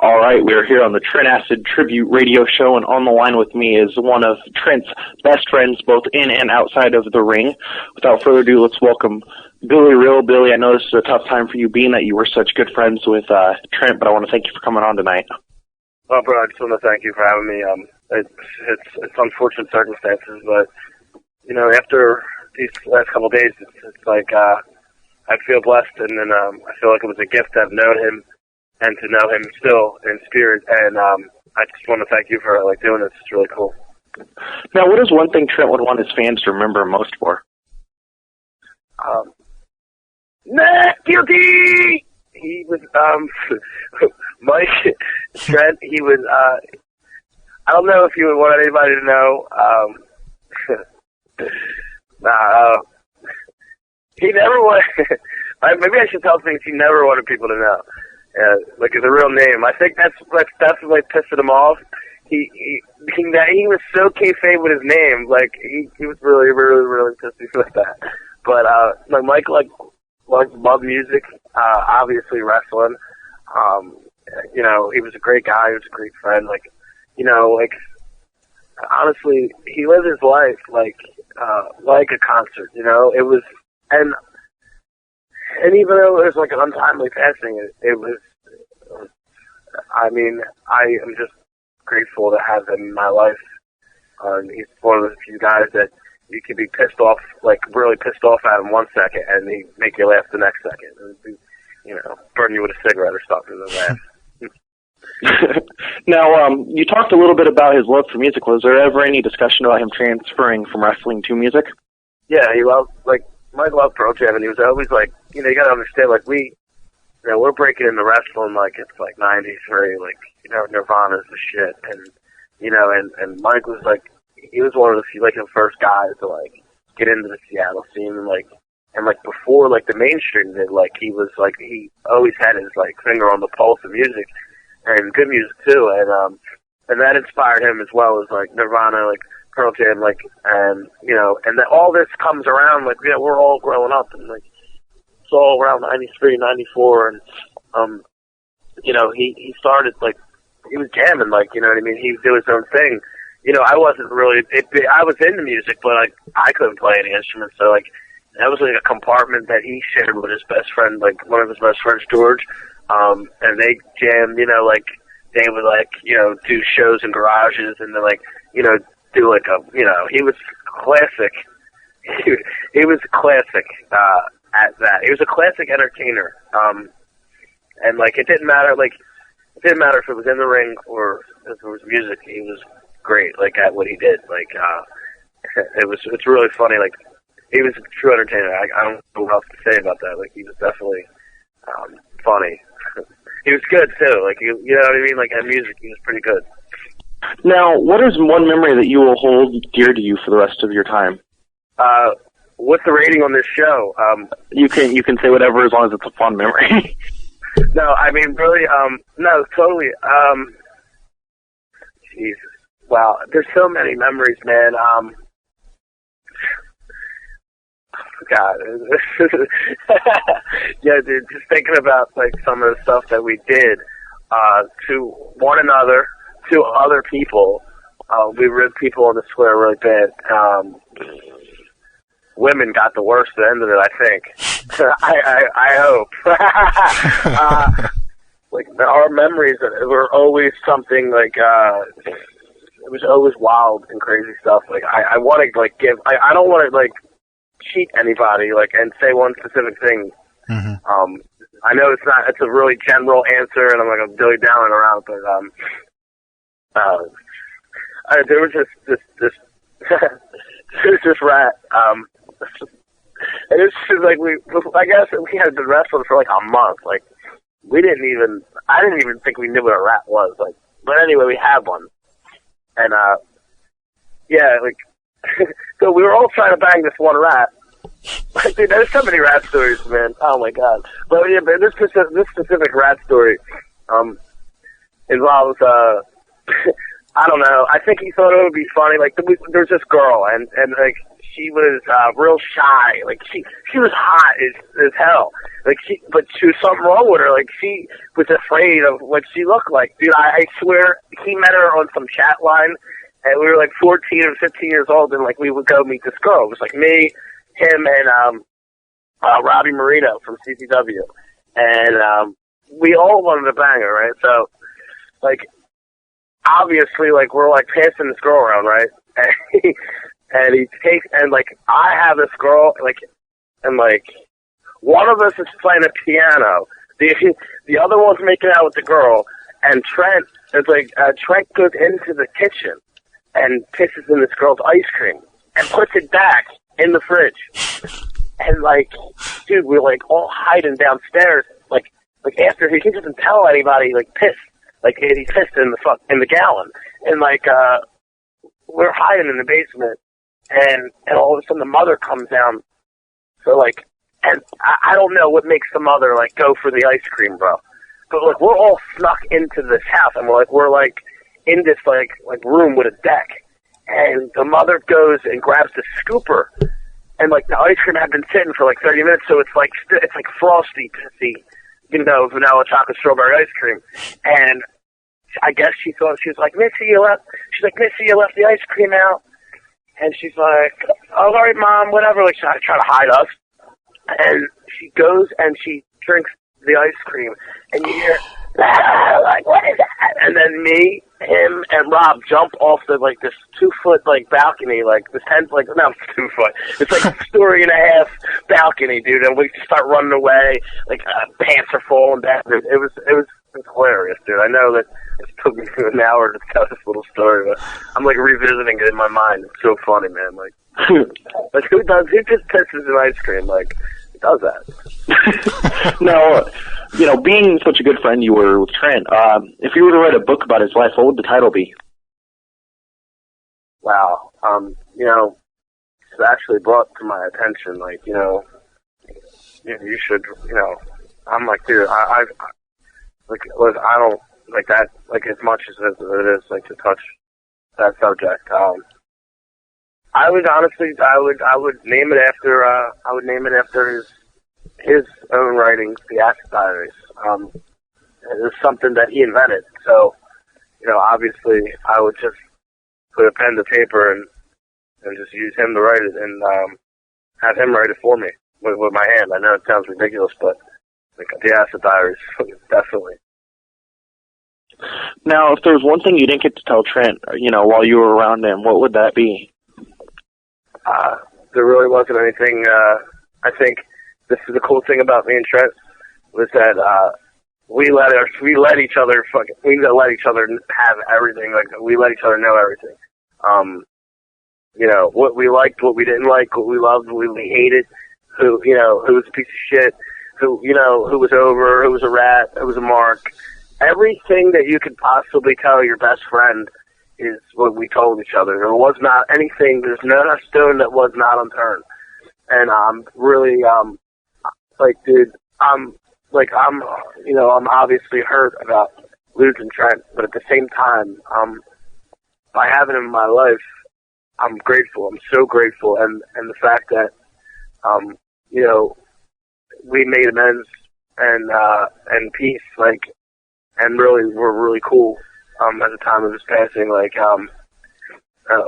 All right, we're here on the Trent Acid Tribute Radio Show, and on the line with me is one of Trent's best friends, both in and outside of the ring. Without further ado, let's welcome Billy Reil. Billy, I know this is a tough time for you, being that you were such good friends with Trent, but I want to thank you for coming on tonight. Well, bro, I just want to thank you for having me. It's unfortunate circumstances, but you know, after these last couple of days, it's like I feel blessed, and then I feel like it was a gift to have known him and to know him still in spirit. And I just want to thank you for doing this. It's really cool. Now, what is one thing Trent would want his fans to remember him most for? Not guilty. He was Mike Trent. He was. I don't know if you would want anybody to know. He never wanted. Maybe I should tell things he never wanted people to know. His real name. I think that's what pissed him off. He was so kayfabe with his name. He was really, really, really pissy with that. But Mike loved music. Obviously wrestling. He was a great guy. He was a great friend. Honestly, he lived his life like a concert. It was. And even though it was an untimely passing, it was, I am just grateful to have him in my life. He's one of those few guys that you can be pissed off, really pissed off at him 1 second, and he make you laugh the next second. Burn you with a cigarette or something and laugh. Now, you talked a little bit about his love for music. Was there ever any discussion about him transferring from wrestling to music? Yeah, he loved, Mike loved Pro Jam, and he was always you gotta understand, we're breaking into wrestling it's 93, Nirvana's the shit, and Mike was he was one of the few, the first guys to get into the Seattle scene, and before the mainstream did, he was he always had his finger on the pulse of music, and good music too, and that inspired him as well as Nirvana, Pearl Jam, and that all this comes around, we're all growing up, and, it's all around 93, 94, and, he started, he was jamming, you know what I mean, he would do his own thing. I wasn't really, I was into music, but, I couldn't play any instruments, so, that was, a compartment that he shared with his best friend, one of his best friends, George, and they jammed, they would, do shows in garages, and then, do he was classic. He was classic at that. He was a classic entertainer. And it didn't matter. It didn't matter if it was in the ring or if it was music. He was great. At what he did. It's really funny. He was a true entertainer. I don't know what else to say about that. He was definitely funny. He was good too. You know what I mean. At music, he was pretty good. Now, what is one memory that you will hold dear to you for the rest of your time? What's the rating on this show? You can say whatever as long as it's a fun memory. No, really, no, totally. Jesus. Wow, there's so many memories, man. God. Yeah, dude, just thinking about, some of the stuff that we did, to one another, to other people. We ripped people on the square really bad. Women got the worst at the end of it, I think. I hope. Our memories were always something it was always wild and crazy stuff. I want to give. I don't want to cheat anybody and say one specific thing. Mm-hmm. I know it's a really general answer, and I'm going to dilly down and around, but there was this rat, and it's just I guess we had been wrestling for a month. I didn't even think we knew what a rat was. But anyway, we had one, and yeah, so we were all trying to bang this one rat. Dude, there's so many rat stories, man. Oh my god! But yeah, but this specific rat story involves I don't know. I think he thought it would be funny. There's this girl, and she was real shy. Like she was hot as hell. Like but she was something wrong with her. Like she was afraid of what she looked like. Dude, I swear he met her on some chat line, and we were like 14 or 15 years old, and like we would go meet this girl. It was like me, him, and Robbie Marino from CCW, and we all wanted to bang her, right? So like obviously like we're like passing this girl around, right? And he takes, and like I have this girl, like, and like one of us is playing a piano, the other one's making out with the girl, and Trent is like Trent goes into the kitchen and pisses in this girl's ice cream and puts it back in the fridge, and like, dude, we're like all hiding downstairs, like after he doesn't tell anybody, like piss, like he pissed in the gallon, and like we're hiding in the basement. And all of a sudden the mother comes down. So like, and I don't know what makes the mother like go for the ice cream, bro. But like we're all snuck into this house, and we're like in this like room with a deck. And the mother goes and grabs the scooper, and like the ice cream had been sitting for like 30 minutes, so it's like frosty, pissy, vanilla chocolate strawberry ice cream. And I guess she thought, she was like, Missy, you left the ice cream out. And she's like, oh, all right, Mom, whatever. Like, trying to hide us. And she goes and she drinks the ice cream. And you hear, like, what is that? And then me, him, and Rob jump off like this 2-foot, like, balcony, like, this 10, like, no, 2 foot. It's like a story and a half balcony, dude. And we start running away. Like, pants are falling down. It was hilarious, dude. I know that it took me an hour to tell this little story, but I'm like revisiting it in my mind. It's so funny, man. Like, like who just pisses in ice cream? Like, who does that? Now, being such a good friend you were with Trent, if you were to write a book about his life, what would the title be? Wow. It's actually brought to my attention, like, you should, I'm like, dude, I don't like that, like as much as it is like to touch that subject. I would name it after his own writings, the Acid Diaries. It was something that he invented. So, obviously I would just put a pen to paper and just use him to write it, and have him write it for me with my hand. I know it sounds ridiculous, but like the Acid Diaries, definitely. Now, if there was one thing you didn't get to tell Trent, while you were around him, what would that be? There really wasn't anything. I think this is the cool thing about me and Trent was that we let each other have everything. Like we let each other know everything. What we liked, what we didn't like, what we loved, what we hated. Who was a piece of shit. Who was over, who was a rat, who was a mark. Everything that you could possibly tell your best friend is what we told each other. There was not anything, there's not a stone that was not unturned. And I'm really, dude, I'm obviously hurt about losing Trent, but at the same time, by having him in my life, I'm grateful. I'm so grateful. And the fact that, we made amends and peace, and really we're really cool at the time of his passing. A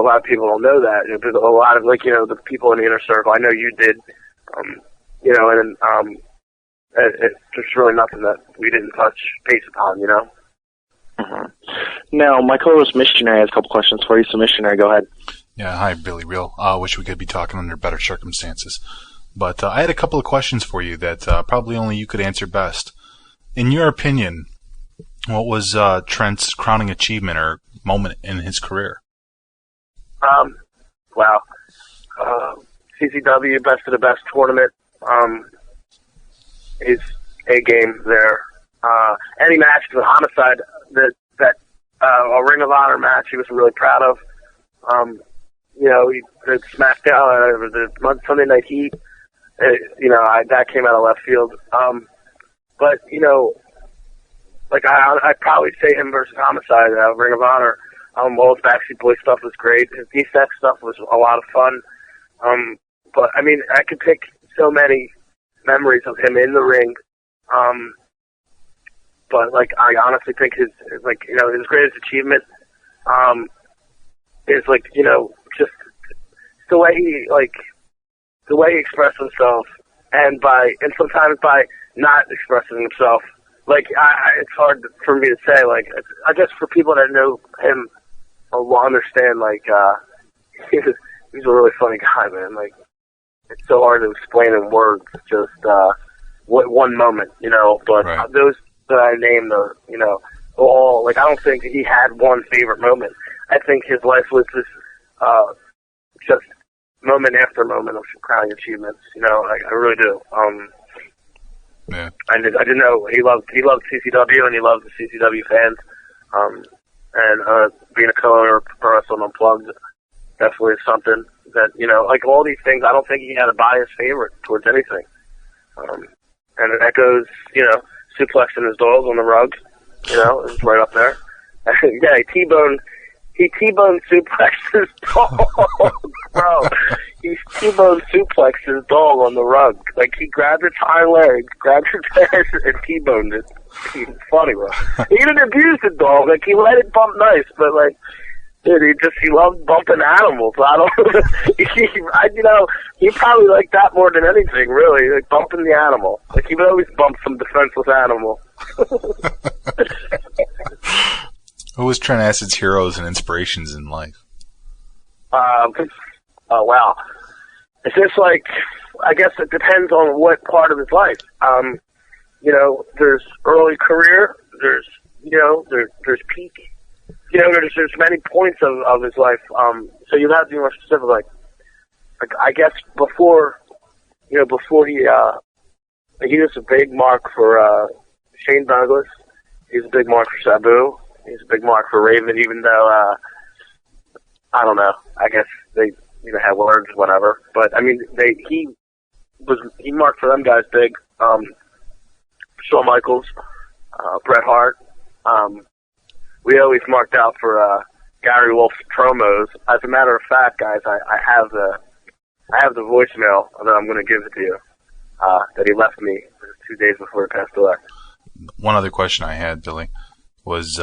lot of people don't know that. There's a lot of the people in the inner circle. I know you did. There's really nothing that we didn't touch base upon. Mm-hmm. Now, my co-host Missionary has a couple questions for you. So, Missionary, go ahead. Yeah, hi, Billy Reil. Wish we could be talking under better circumstances. But I had a couple of questions for you that probably only you could answer best. In your opinion, what was Trent's crowning achievement or moment in his career? Wow. CCW Best of the Best tournament is a game there. Any match with Homicide that a Ring of Honor match he was really proud of. The SmackDown, the Sunday Night Heat. That came out of left field. But I'd probably say him versus Homicide, Ring of Honor. All his Backstreet Boy stuff was great. His DSEC stuff was a lot of fun. But I mean, I could pick so many memories of him in the ring. But like, I honestly think his greatest achievement, is like, just the way he expressed himself, and sometimes by not expressing himself. Like, it's hard for me to say. Like, I guess for people that know him will understand. Like, he's a really funny guy, man. Like, it's so hard to explain in words. Just what one moment, But right. Those that I named are, all like. I don't think he had one favorite moment. I think his life was just moment after moment of crowning achievements. I really do. Yeah. I didn't know he loved CCW, and he loved the CCW fans. And being a co-owner of Pro Wrestling Unplugged definitely is something that, like all these things, I don't think he had a biased favorite towards anything. And that goes, suplexing his dog on the rug, it's right up there. Yeah, he T-bone suplexed his dog, bro. He T-bone suplexed his dog on the rug. Like, he grabbed its hind leg, grabbed its ass, and T-boned it. It's funny, bro. He didn't abuse the dog. Like, he let it bump nice, but, like, dude, he loved bumping animals. I don't, he probably liked that more than anything, really. Like, bumping the animal. Like, he would always bump some defenseless animal. Who was Trent Acid's heroes and inspirations in life? Wow. It's just like, I guess it depends on what part of his life. There's early career, there's peak. There's many points of his life. So you have to be more specific. Like I guess before he was a big mark for Shane Douglas. He was a big mark for Sabu. He's a big mark for Raven, even though I don't know. I guess they had words, whatever. But I mean, he marked for them guys big. Shawn Michaels, Bret Hart. We always marked out for Gary Wolf's promos. As a matter of fact, guys, I have the voicemail that I'm going to give to you that he left me 2 days before he passed away. One other question I had, Billy, was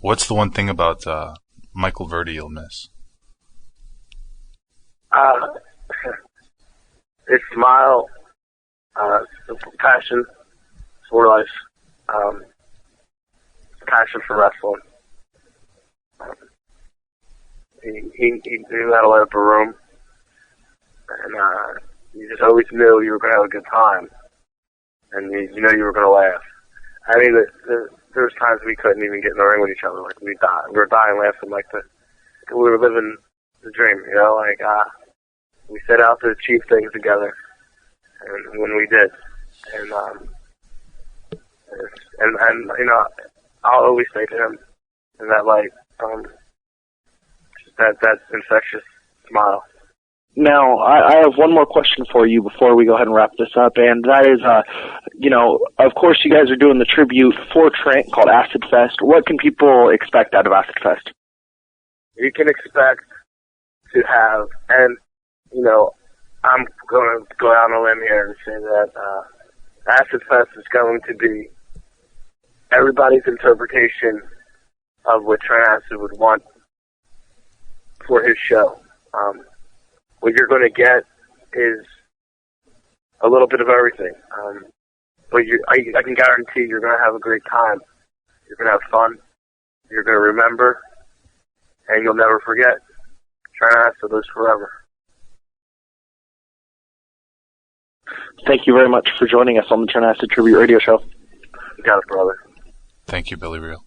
what's the one thing about Michael Verdi you'll miss? His smile, passion for life, passion for wrestling. He knew how to light up a room, and you just always knew you were going to have a good time, and you know you were going to laugh. I mean, there was times we couldn't even get in the ring with each other. Like, we were dying laughing, like we were living the dream, like, we set out to achieve things together, and when we did, and I'll always think of him in that light, just that infectious smile. Now, I have one more question for you before we go ahead and wrap this up, and that is, of course you guys are doing the tribute for Trent called Acid Fest. What can people expect out of Acid Fest? You can expect to have, and, I'm going to go out on a limb here and say that Acid Fest is going to be everybody's interpretation of what Trent Acid would want for his show. What you're going to get is a little bit of everything. But I can guarantee you're going to have a great time. You're going to have fun. You're going to remember. And you'll never forget. Trent Acid lives forever. Thank you very much for joining us on the Trent Acid Tribute Radio Show. You got it, brother. Thank you, Billy Reil.